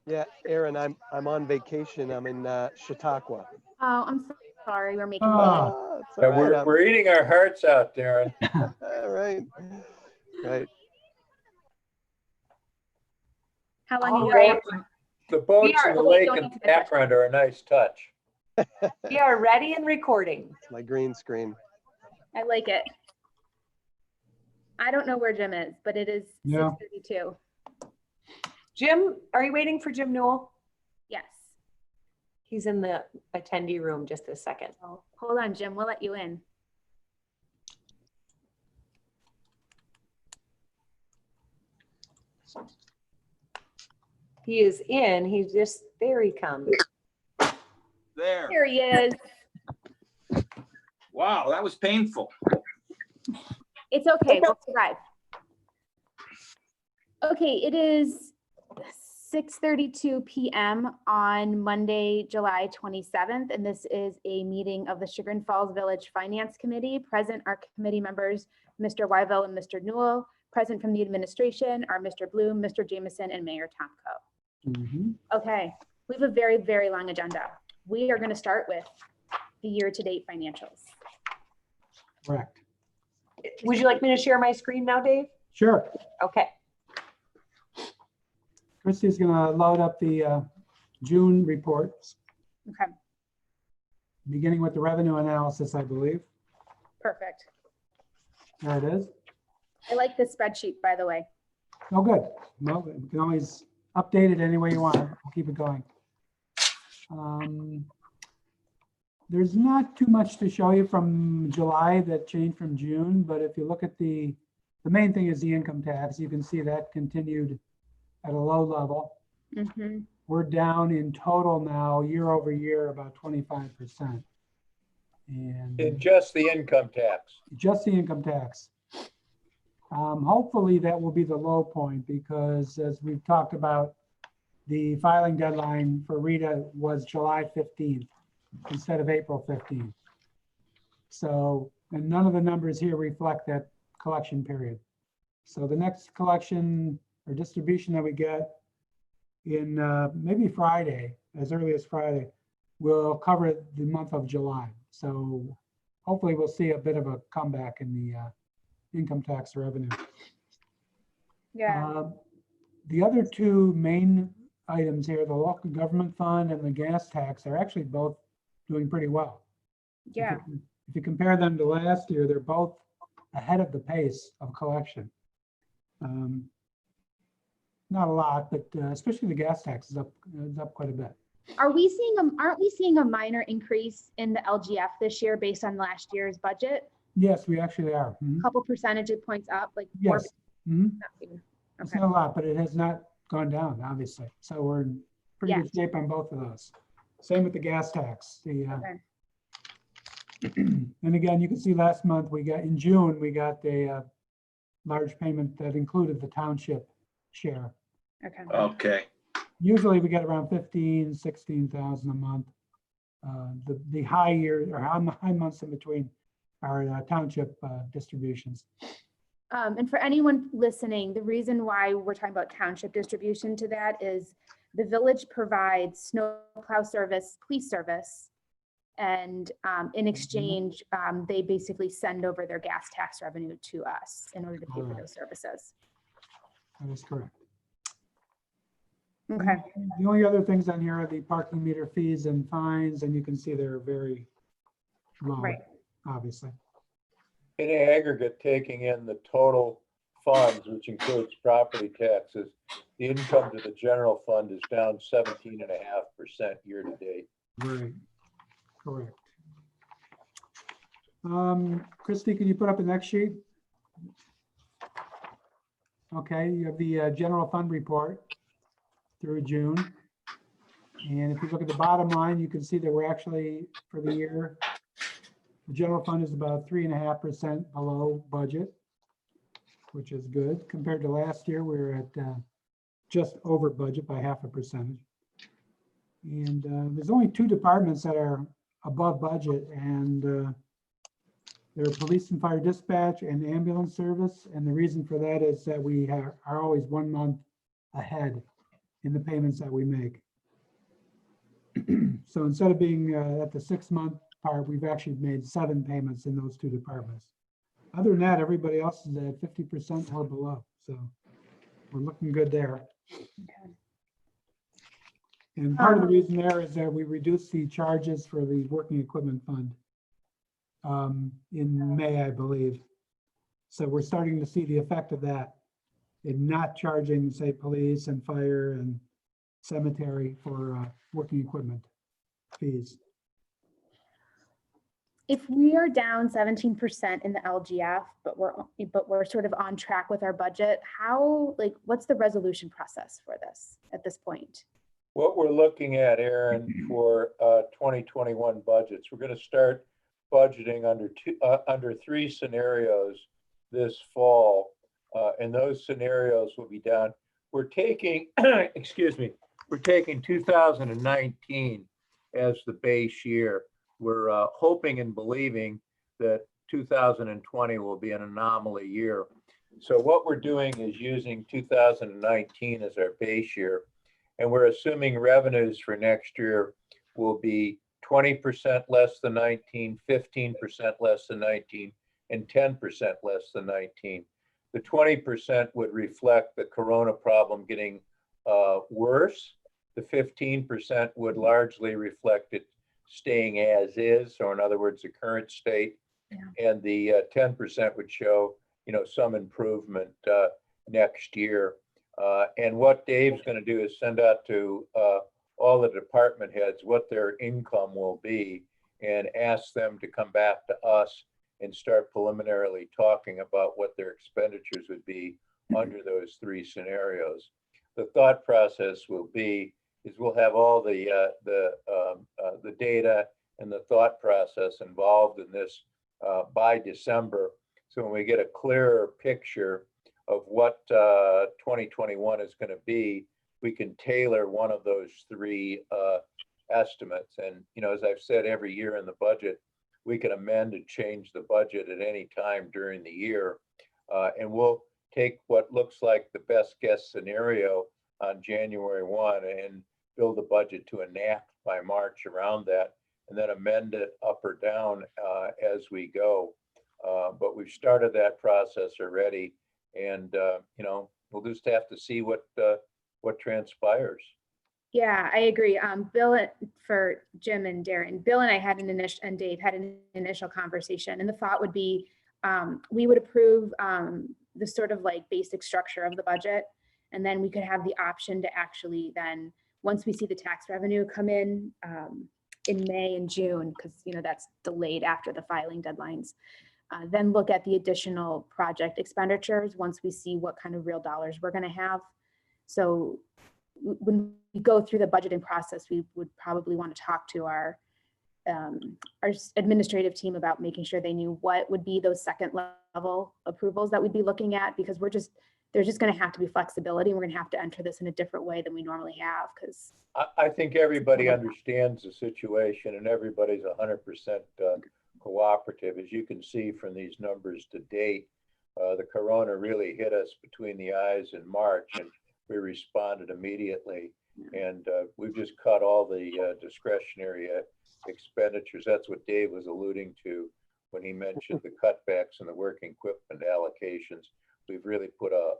Yeah, Aaron, I'm on vacation. I'm in Chautauqua. Oh, I'm sorry. We're making you wait. Ah. It's Yeah, all right. we're eating our hearts out, Darren. All right. Right. How long All are you right. for? The boats are- and the wait, lake don't in answer the my question. background are a nice touch. We are ready and recording. It's my green screen. I like it. I don't know where Jim is, but it is Yeah. 6:32. Jim, are you waiting for Jim Newell? Yes. He's in the attendee room just a second. Oh, hold on, Jim. We'll let you in. He is in. There he comes. There. Here he is. Wow, that was painful. It's okay. We'll survive. Okay, it is 6:32 p.m. on Monday, July 27th, and this is a meeting of the Chagrin Falls Village Finance Committee. Present are committee members, Mr. Wyville and Mr. Newell. Present from the administration are Mr. Bloom, Mr. Jameson, and Mayor Tomko. Mhm. Okay, we have a very, very long agenda. We are going to start with the year-to-date financials. Correct. Would you like me to share my screen now, Dave? Sure. Okay. Christie's going to load up the June reports, Okay, beginning with the revenue analysis, I believe. perfect. There it is. I like this spreadsheet, by the way. Oh, good. Well, you can always update it any way you want. I'll keep it going. There's not too much to show you from July that changed from June, but if you look at the main thing is the income tax. You can see that continued at a low level. Mhm. We're down in total now, year over year, about 25%. And In just the income tax. just the income tax. Hopefully that will be the low point because as we've talked about, the filing deadline for Rita was July 15th instead of April 15th. So, and none of the numbers here reflect that collection period. So the next collection or distribution that we get in maybe Friday, as early as Friday, will cover the month of July. So hopefully we'll see a bit of a comeback in the income tax revenue. Yeah, The other two main items here, the local government fund and the gas tax, are actually both doing pretty well. yeah. If you compare them to last year, they're both ahead of the pace of collection. Not a lot, but especially the gas tax is up quite a bit. Aren't we seeing a minor increase in the LGF this year based on last year's budget? Yes, we actually are. Mhm. Couple percentage points up, like four. Yes. Mhm. Okay. It's not a lot, but it has not gone down, obviously. So we're in pretty good shape on both of those. Same with the gas tax. Okay. And again, you can see last month in June, we got a large payment that included the township share. Okay. Okay. Usually we get around 15, 16,000 a month. The high year or high months in between are township distributions. And for anyone listening, the reason why we're talking about township distribution to that is the village provides snowplow service, police service. And in exchange, they basically send over their gas tax revenue to us in order to pay for Correct. those services. That is correct. Okay, The only other things on here are the parking meter fees and fines, and you can see they're very low, right. obviously. In aggregate, taking in the total funds, which includes property taxes, the income to the general fund is down 17.5% year to date. Right, correct. Christie, can you put up the next sheet? Okay, you have the general fund report through June. And if you look at the bottom line, you can see that we're actually, for the year, the general fund is about 3.5% below budget, which is good. Compared to last year, we were at just over budget by 0.5%. And there's only two departments that are above budget, and they're police and fire dispatch and ambulance service. And the reason for that is that we are always 1 month ahead in the payments that we make. So instead of being at the 6-month part, we've actually made 7 payments in those 2 departments. Other than that, everybody else is at 50% or below. So we're looking good there. And part of the reason there is that we reduced the charges for the working equipment fund in May, I believe. So we're starting to see the effect of that in not charging, say, police and fire and cemetery for working equipment fees. If we are down 17% in the LGF, but we're sort of on track with our budget, what's the resolution process for this at this point? What we're looking at, Aaron, for 2021 budgets, we're going to start budgeting under 3 scenarios this fall. And those scenarios will be done. We're taking, excuse me, we're taking 2019 as the base year. We're hoping and believing that 2020 will be an anomaly year. So what we're doing is using 2019 as our base year. And we're assuming revenues for next year will be 20% less than 19, 15% less than 19, and 10% less than 19. The 20% would reflect the corona problem getting worse. The 15% would largely reflect it staying as is, or in other words, the current state. Yeah. And the 10% would show, some improvement next year. And what Dave's going to do is send out to all the department heads what their income will be and ask them to come back to us and start preliminarily talking about what their expenditures would be under those 3 scenarios. The thought process will be is we'll have all the data and the thought process involved in this by December. So when we get a clearer picture of what 2021 is going to be, we can tailor one of those 3 estimates. And, as I've said, every year in the budget, we can amend and change the budget at any time during the year. And we'll take what looks like the best guess scenario on January 1 and build a budget to enact by March around that, and then amend it up or down as we go. But we've started that process already, and we'll just have to see what transpires. Yeah, I agree. Bill, for Jim and Darren, Bill and I had and Dave had an initial conversation, and the thought would be we would approve the sort of like basic structure of the budget, and then we could have the option to actually then, once we see the tax revenue come in May and June, because that's delayed after the filing deadlines, then look at the additional project expenditures once we see what kind of real dollars we're going to have. So when we go through the budgeting process, we would probably want to talk to our administrative team about making sure they knew what would be those second level approvals that we'd be looking at, because there's just going to have to be flexibility. We're going to have to enter this in a different way than we normally have, because I think everybody understands the situation and everybody's 100% cooperative. As you can see from these numbers to date, the corona really hit us between the eyes in March, and we responded immediately. And we've just cut all the discretionary expenditures. That's what Dave was alluding to when he mentioned the cutbacks and the working equipment allocations. We've really put a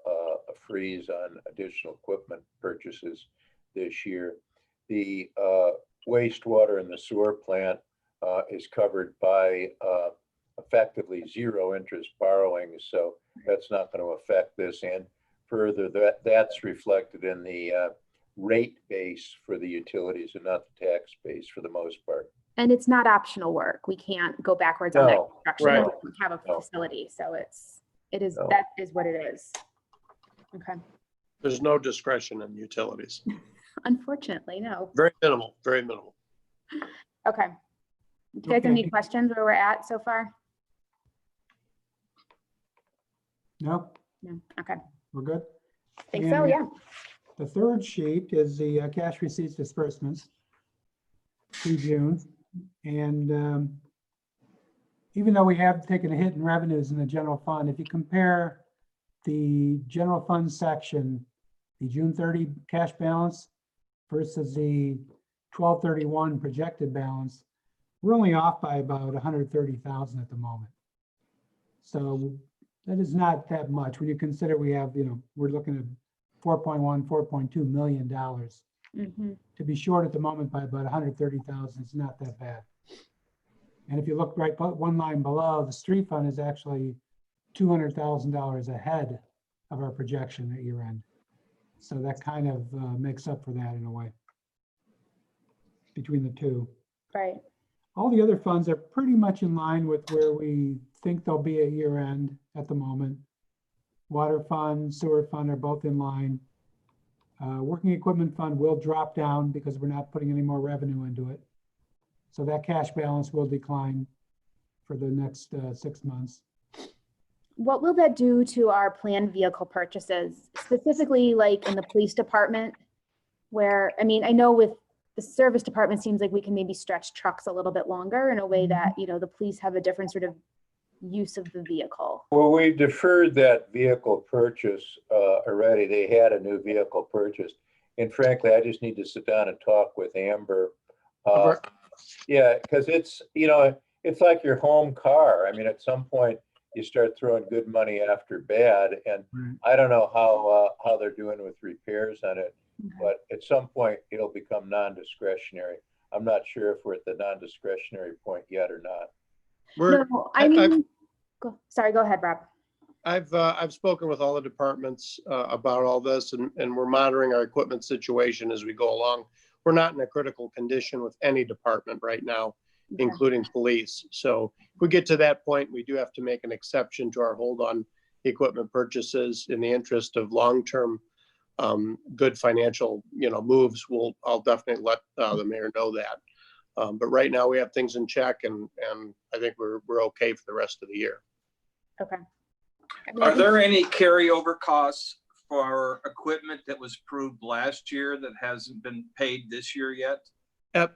freeze on additional equipment purchases this year. The wastewater in the sewer plant is covered by effectively 0 interest borrowing. So that's not going to affect this. And further, that's reflected in the rate base for the utilities and not the tax base for the most part. And it's not optional work. We can't go backwards on that construction. right. We have a facility, so that is what it is. Okay. There's no discretion in utilities. Unfortunately, no. Very minimal, very minimal. Okay. Do you guys have any questions where we're at so far? No, No. Okay. we're good. Think so, yeah. The third sheet is the cash receipts disbursements through June. And even though we have taken a hit in revenues in the general fund, if you compare the general fund section, the June 30 cash balance versus the 12/31 projected balance, we're only off by about 130,000 at the moment. So that is not that much when you consider we have, we're looking at $4.2 million. Mhm. To be short at the moment by about 130,000, it's not that bad. And if you look right one line below, the street fund is actually $200,000 ahead of our projection at year end. So that kind of makes up for that in a way between the two. Right. All the other funds are pretty much in line with where we think they'll be at year end at the moment. Water fund, sewer fund are both in line. Working equipment fund will drop down because we're not putting any more revenue into it. So that cash balance will decline for the next 6 months. What will that do to our planned vehicle purchases, specifically like in the police department? Where, I mean, I know with the service department, seems like we can maybe stretch trucks a little bit longer in a way that, the police have a different sort of use of the vehicle. Well, we deferred that vehicle purchase already. They had a new vehicle purchased. And frankly, I just need to sit down and talk with Amber. Yeah, because it's like your home car. I mean, at some point, you start throwing good money after bad. And Right. I don't know how they're doing with repairs on it, but at some point, it'll become non-discretionary. I'm not sure if we're at the non-discretionary point yet or not. No, I mean, sorry, go ahead, Rob. I've spoken with all the departments about all this, and we're monitoring our equipment situation as we go along. We're not in a critical condition with any department right now, Okay. including police. So if we get to that point, we do have to make an exception to our hold on equipment purchases in the interest of long-term good financial, moves. I'll definitely let the mayor know that. But right now we have things in check, and I think we're okay for the rest of the year. Okay. I mean, Are there any carryover costs for equipment that was approved last year that hasn't been paid this year yet?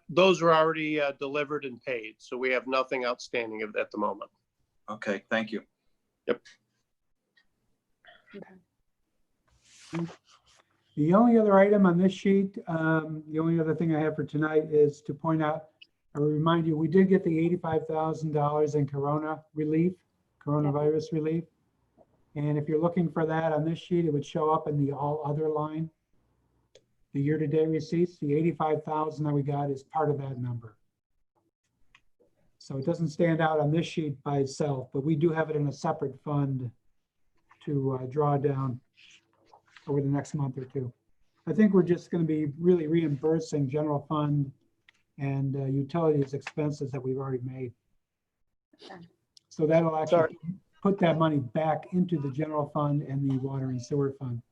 Those are already delivered and paid, so we have nothing outstanding at the moment. Okay, thank you. The only other item on this sheet, the only other thing I have for tonight is to point out, I will remind you, we did get the $85,000 in coronavirus relief. And if you're looking for that on this sheet, it would show up in the all other line. The year-to-date receipts, the 85,000 that we got is part of that number. So it doesn't stand out on this sheet by itself, but we do have it in a separate fund to draw down over the next month or two. I think we're just going to be really reimbursing general fund and utilities expenses that we've already made. Okay. So that'll actually put that money back into the general fund and the water and sewer fund.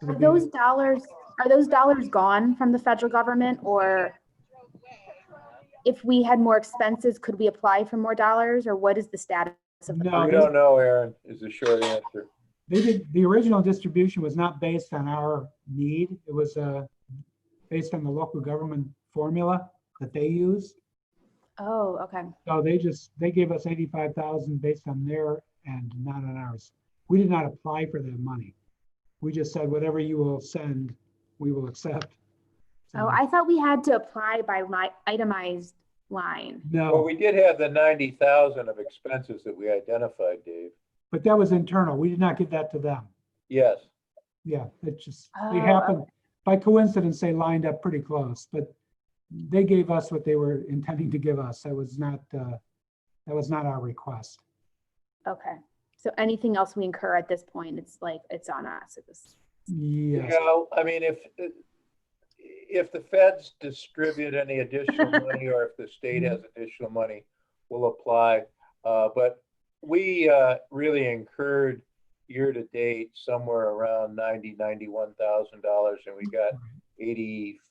Are those dollars gone from the federal government, or if we had more expenses, could we apply for more dollars, or what is the status of the No, We fund? don't know, Aaron, is the short answer. the original distribution was not based on our need. It was based on the local government formula that they use. Oh, okay. So they gave us 85,000 based on their end, not on ours. We did not apply for that money. We just said, whatever you will send, we will accept. Oh, I thought we had to apply by my itemized line. Well, No, we did have the 90,000 of expenses that we identified, Dave. but that was internal. We did not give that to them. Yes. Yeah, it just, Oh, they happened, by coincidence, they lined up pretty close, but they gave us what they were intending to give us. That was not our request. Okay. So anything else we incur at this point, it's on us. Yes, I mean, if the feds distribute any additional money or if the state has additional money, we'll apply. But we really incurred year to date somewhere around $91,000, and we got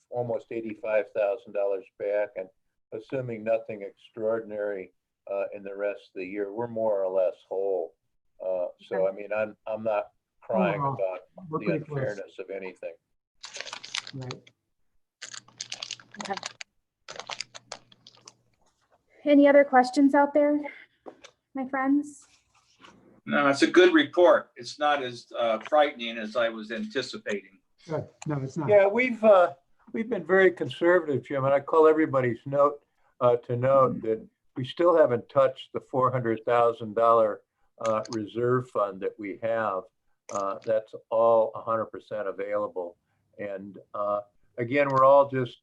almost $85,000 back. And assuming nothing extraordinary in the rest of the year, we're more or less whole. So I mean, I'm not crying Oh, about we're the pretty close. unfairness of anything. Right. Okay. Any other questions out there, my friends? No, it's a good report. It's not as frightening as I was anticipating. Good. No, it's not. Yeah, we've been very conservative, Jim, and I call everybody's note to note that we still haven't touched the $400,000 reserve fund that we have. That's all 100% available. And again, we're all just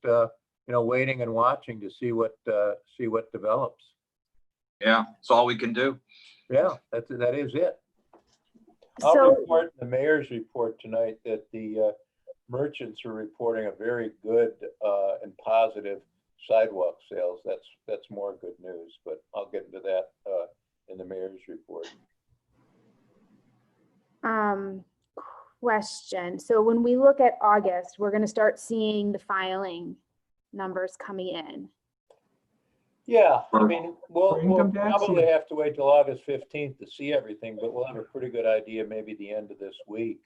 waiting and watching to see what develops. Yeah, it's all we can do. Yeah, that is it. I'll So, report in the mayor's report tonight that the merchants are reporting a very good and positive sidewalk sales. That's more good news, but I'll get into that in the mayor's report. question. So when we look at August, we're going to start seeing the filing numbers coming in. Yeah, I mean, we'll For income tax, probably yeah. have to wait till August 15th to see everything, but we'll have a pretty good idea maybe the end of this week.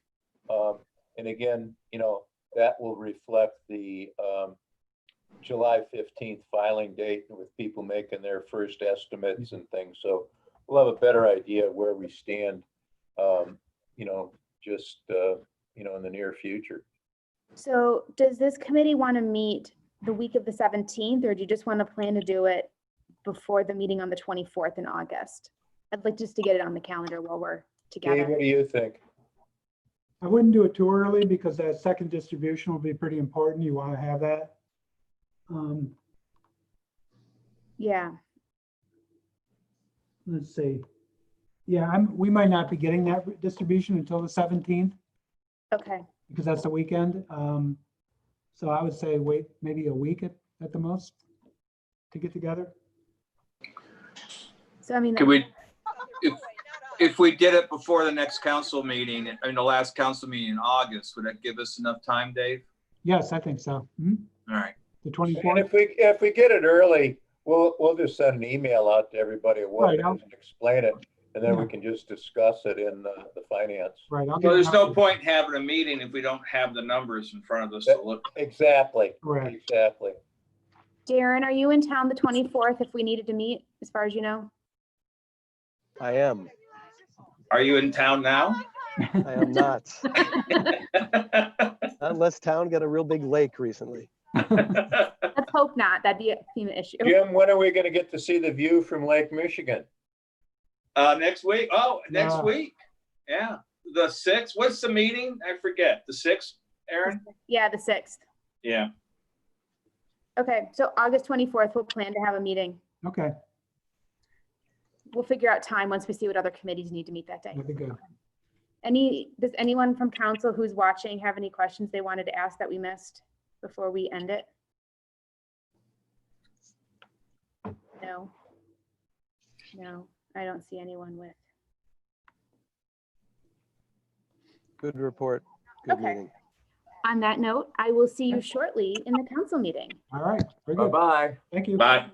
And again, that will reflect the July 15th filing date with people making their first estimates and things. So we'll have a better idea of where we stand, in the near future. So does this committee want to meet the week of the 17th, or do you just want to plan to do it before the meeting on the 24th in August? I'd like just to get it on the calendar while we're Dave, together. what do you think? I wouldn't do it too early because that second distribution will be pretty important. You want to have that. Yeah, Let's see. Yeah, we might not be getting that distribution until the 17th okay. because that's the weekend. So I would say wait maybe a week at the most to get together. So I mean, Could we, if we did it before the next council meeting, the last council meeting in August, would that give us enough time, Dave? Yes, I think so. Mhm. All right. The And 24th. if we get it early, we'll just send an email out to everybody what Right, it I'll- is and explain it, and then we Yeah. can just discuss it in the finance. Right. I'll Well, get there's an no update. point having a meeting if we don't have the numbers in front of us to look. Exactly, Correct. exactly. Darren, are you in town the 24th if we needed to meet, as far as you know? I am. Are you in town now? I am not. Not unless town got a real big lake recently. Let's hope not. That'd be a FEMA issue. Jim, when are we gonna get to see the view from Lake Michigan? Next week? Oh, next Yeah. week. Yeah, the 6th. What's the meeting? I forget. The 6th, Aaron? Yeah, the 6th. Yeah. Okay, so August 24th, we'll plan to have a meeting. Okay, We'll figure out time once we see what other committees need to meet that day. that'd be good. Does anyone from council who's watching have any questions they wanted to ask that we missed before we end it? No. No, I don't see anyone with. Good report. Good Okay. meeting. On that note, I will see you shortly in the council meeting. All right, very good. Bye-bye. Thank you. Bye.